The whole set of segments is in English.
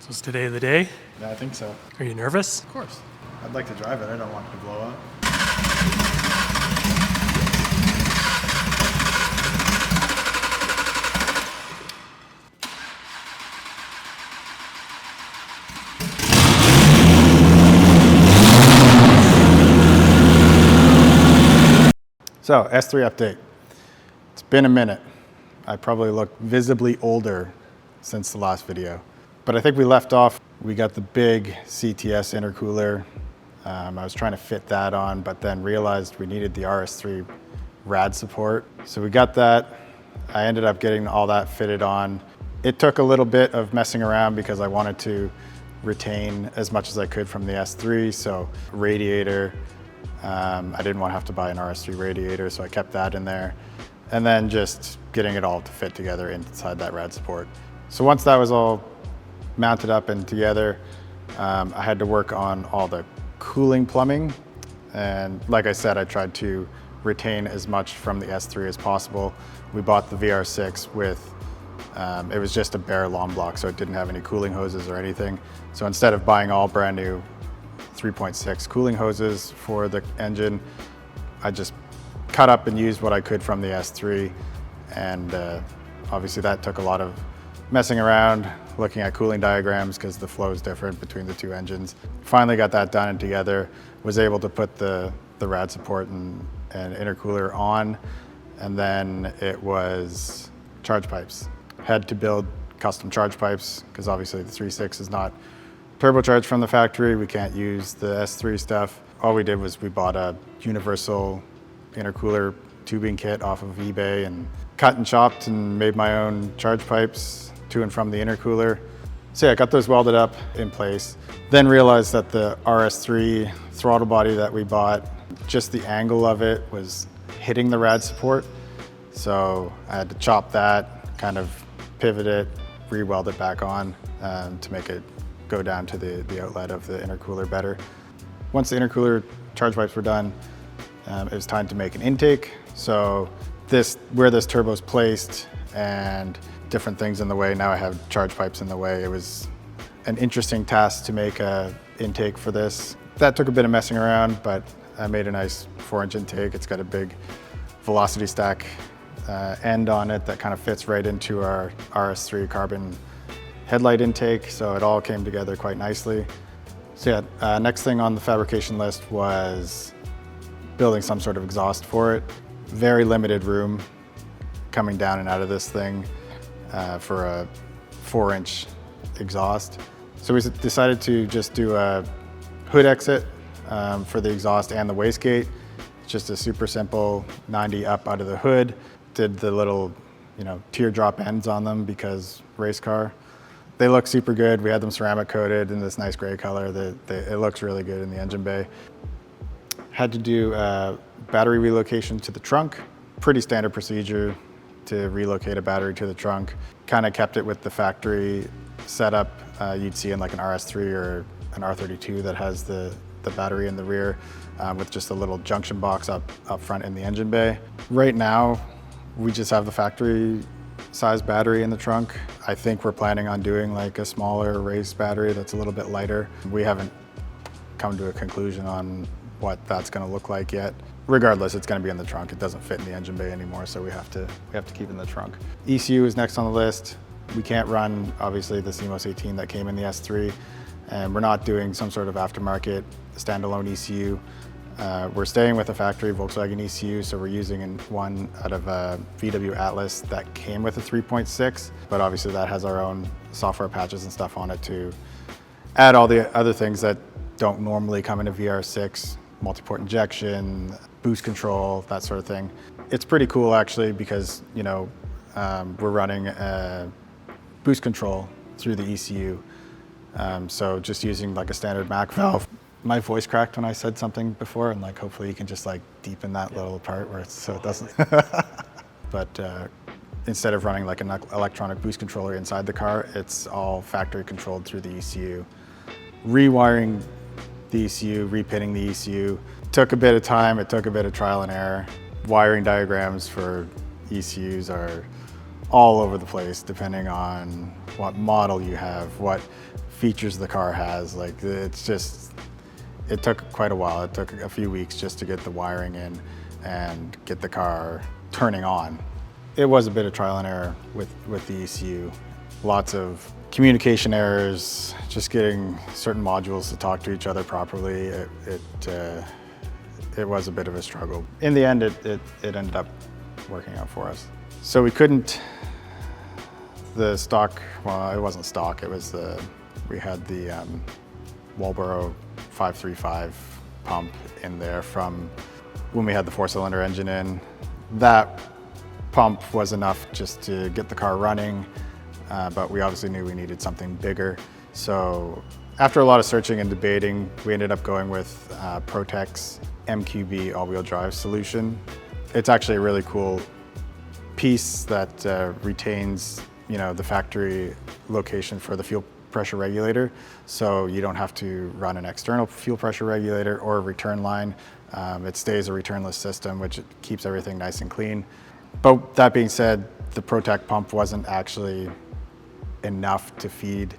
So it's today the day? Yeah, I think so. Are you nervous? Of course. I'd like to drive it. I don't want it to blow up. So, S3 update. It's been a minute. I probably look visibly older since the last video. But I think we left off, we got the big CTS intercooler. I was trying to fit that on, but then realized we needed the RS3 rad support. So we got that. I ended up getting all that fitted on. It took a little bit of messing around because I wanted to retain as much as I could from the S3. So radiator, I didn't want to have to buy an RS3 radiator, so I kept that in there. And then just getting it all to fit together inside that rad support. So once that was all mounted up and together, I had to work on all the cooling plumbing. And like I said, I tried to retain as much from the S3 as possible. We bought the VR6 with, it was just a bare long block, so it didn't have any cooling hoses or anything. So instead of buying all brand new 3.6 cooling hoses for the engine, I just cut up and used what I could from the S3. And obviously that took a lot of messing around, looking at cooling diagrams because the flow is different between the two engines. Finally got that done and together, was able to put the rad support and intercooler on, and then it was charge pipes. Had to build custom charge pipes because obviously the 3.6 is not turbocharged from the factory. We can't use the S3 stuff. All we did was we bought a universal intercooler tubing kit off of eBay and cut and chopped and made my own charge pipes to and from the intercooler. So yeah, I got those welded up in place. Then realized that the RS3 throttle body that we bought, just the angle of it was hitting the rad support. So I had to chop that, kind of pivot it, re-weld it back on to make it go down to the outlet of the intercooler better. Once the intercooler charge pipes were done, it was time to make an intake. So where this turbo is placed and different things in the way, now I have charge pipes in the way. It was an interesting task to make an intake for this. That took a bit of messing around, but I made a nice 4-inch intake. It's got a big velocity stack end on it that kind of fits right into our RS3 carbon headlight intake, so it all came together quite nicely. So yeah, next thing on the fabrication list was building some sort of exhaust for it. Very limited room coming down and out of this thing for a 4-inch exhaust. So we decided to just do a hood exit for the exhaust and the wastegate. It's just a super simple 90 up out of the hood. Did the little, teardrop ends on them because race car. They look super good. We had them ceramic coated in this nice gray color. It looks really good in the engine bay. Had to do a battery relocation to the trunk. Pretty standard procedure to relocate a battery to the trunk. Kind of kept it with the factory setup you'd see in like an RS3 or an R32 that has the battery in the rear with just a little junction box up front in the engine bay. Right now, we just have the factory size battery in the trunk. I think we're planning on doing like a smaller race battery that's a little bit lighter. We haven't come to a conclusion on what that's going to look like yet. Regardless, it's going to be in the trunk. It doesn't fit in the engine bay anymore, so we have to keep it in the trunk. ECU is next on the list. We can't run, obviously, the CMOS 18 that came in the S3, and we're not doing some sort of aftermarket standalone ECU. We're staying with a factory Volkswagen ECU, so we're using one out of a VW Atlas that came with a 3.6, but obviously that has our own software patches and stuff on it to add all the other things that don't normally come in a VR6, multi-port injection, boost control, that sort of thing. It's pretty cool actually because, we're running a boost control through the ECU. So just using like a standard Mac valve. My voice cracked when I said something before, and like hopefully you can just like deepen that little part where so it doesn't. But instead of running like an electronic boost controller inside the car, it's all factory controlled through the ECU. Rewiring the ECU, repinning the ECU. Took a bit of time, it took a bit of trial and error. Wiring diagrams for ECUs are all over the place depending on what model you have, what features the car has. Like it's just, it took quite a while. It took a few weeks just to get the wiring in and get the car turning on. It was a bit of trial and error with the ECU. Lots of communication errors, just getting certain modules to talk to each other properly. It was a bit of a struggle. In the end, it ended up working out for us. So we couldn't, the stock, well, it wasn't stock, it was we had the Walboro 535 pump in there from when we had the 4-cylinder engine in. That pump was enough just to get the car running, but we obviously knew we needed something bigger. So after a lot of searching and debating, we ended up going with Protec's MQB all-wheel drive solution. It's actually a really cool piece that retains, the factory location for the fuel pressure regulator. So you don't have to run an external fuel pressure regulator or a return line. It stays a returnless system, which keeps everything nice and clean. But that being said, the Protec pump wasn't actually enough to feed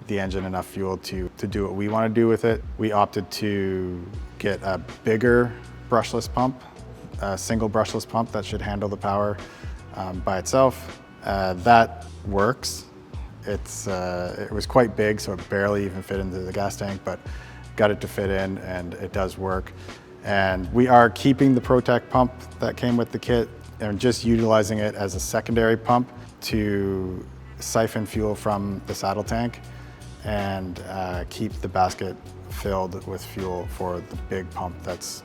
the engine enough fuel to do what we want to do with it. We opted to get a bigger brushless pump, a single brushless pump that should handle the power by itself. That works. It was quite big, so it barely even fit into the gas tank, but got it to fit in, and it does work. And we are keeping the Protec pump that came with the kit and just utilizing it as a secondary pump to siphon fuel from the saddle tank and keep the basket filled with fuel for the big pump that's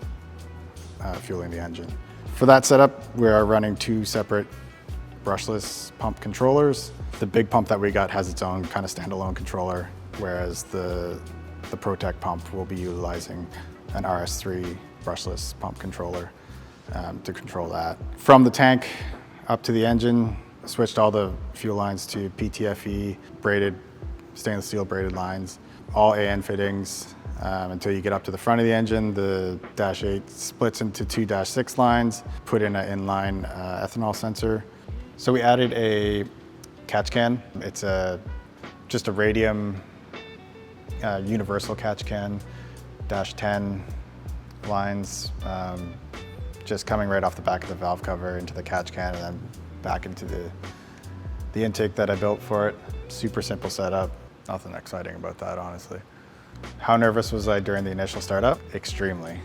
fueling the engine. For that setup, we are running 2 separate brushless pump controllers. The big pump that we got has its own kind of standalone controller, whereas the Protec pump will be utilizing an RS3 brushless pump controller to control that. From the tank up to the engine, switched all the fuel lines to PTFE braided, stainless steel braided lines, all AN fittings until you get up to the front of the engine. The Dash 8 splits into 2 Dash 6 lines, put in an inline ethanol sensor. So we added a catch can. It's just a radium universal catch can, Dash 10 lines, just coming right off the back of the valve cover into the catch can and then back into the intake that I built for it. Super simple setup. Nothing exciting about that, honestly. How nervous was I during the initial startup? Extremely,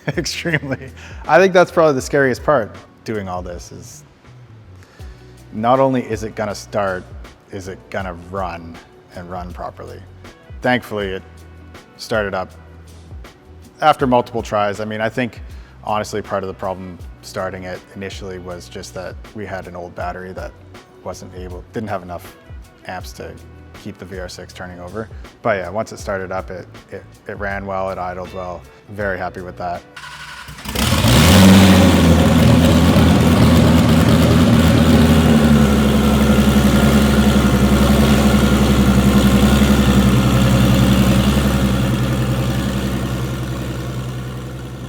extremely. I think that's probably the scariest part doing all this is not only is it gonna start, is it gonna run and run properly. Thankfully, it started up after multiple tries. I mean, I think honestly part of the problem starting it initially was just that we had an old battery that didn't have enough amps to keep the VR6 turning over. But yeah, once it started up, it ran well, it idled well. Very happy with that.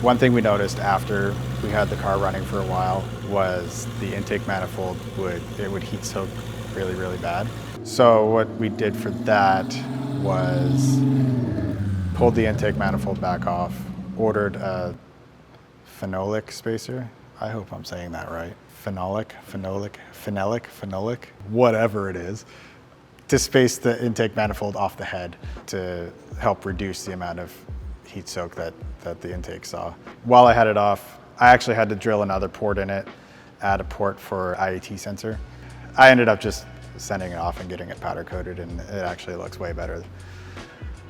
One thing we noticed after we had the car running for a while was the intake manifold would heat soak really, really bad. So what we did for that was pulled the intake manifold back off, ordered a phenolic spacer. I hope I'm saying that right. Phenolic, whatever it is, to space the intake manifold off the head to help reduce the amount of heat soak that the intake saw. While I had it off, I actually had to drill another port in it, add a port for IAT sensor. I ended up just sending it off and getting it powder coated, and it actually looks way better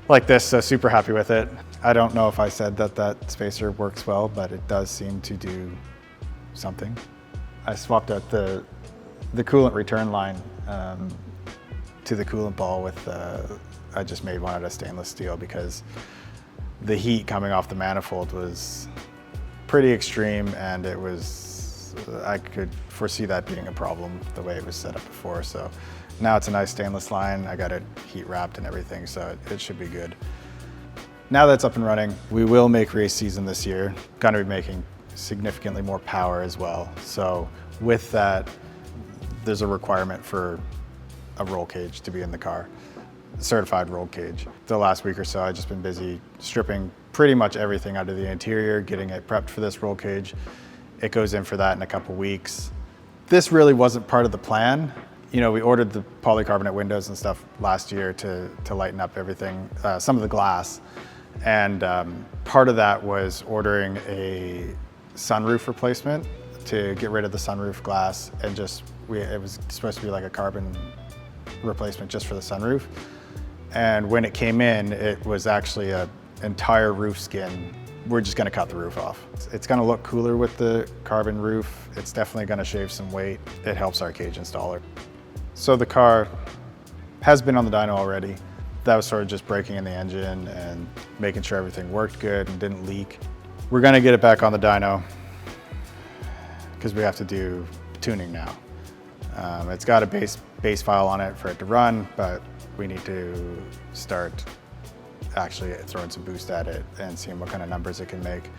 like this, so super happy with it. I don't know if I said that spacer works well, but it does seem to do something. I swapped out the coolant return line to the coolant ball with, I just made one out of stainless steel because the heat coming off the manifold was pretty extreme, and I could foresee that being a problem the way it was set up before. So now it's a nice stainless line. I got it heat wrapped and everything, so it should be good. Now that it's up and running, we will make race season this year. Gonna be making significantly more power as well. So with that, there's a requirement for a roll cage to be in the car. certified roll cage. The last week or so, I've just been busy stripping pretty much everything out of the interior, getting it prepped for this roll cage. It goes in for that in a couple weeks. This really wasn't part of the plan. You know, we ordered the polycarbonate windows and stuff last year to lighten up everything, some of the glass. And part of that was ordering a sunroof replacement to get rid of the sunroof glass, and it was supposed to be like a carbon replacement just for the sunroof. And when it came in, it was actually an entire roof skin. We're just gonna cut the roof off. It's gonna look cooler with the carbon roof. It's definitely gonna shave some weight. It helps our cage installer. So the car has been on the dyno already. That was sort of just breaking in the engine and making sure everything worked good and didn't leak. We're gonna get it back on the dyno because we have to do tuning now. It's got a base file on it for it to run, but we need to start actually throwing some boost at it and seeing what kind of numbers it can make.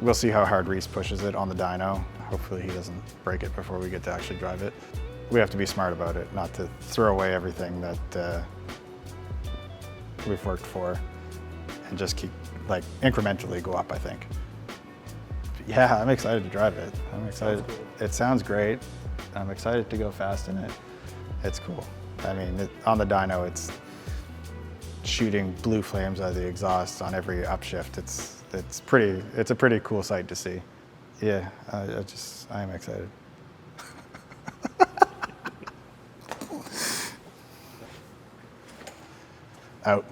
We'll see how hard Reese pushes it on the dyno. Hopefully he doesn't break it before we get to actually drive it. We have to be smart about it, not to throw away everything that we've worked for, and just keep, like, incrementally go up, I think. Yeah, I'm excited to drive it. I'm excited. It sounds great. I'm excited to go fast in it. It's cool. I mean, on the dyno, it's shooting blue flames out of the exhaust on every upshift. It's a pretty cool sight to see. Yeah, I am excited. Out.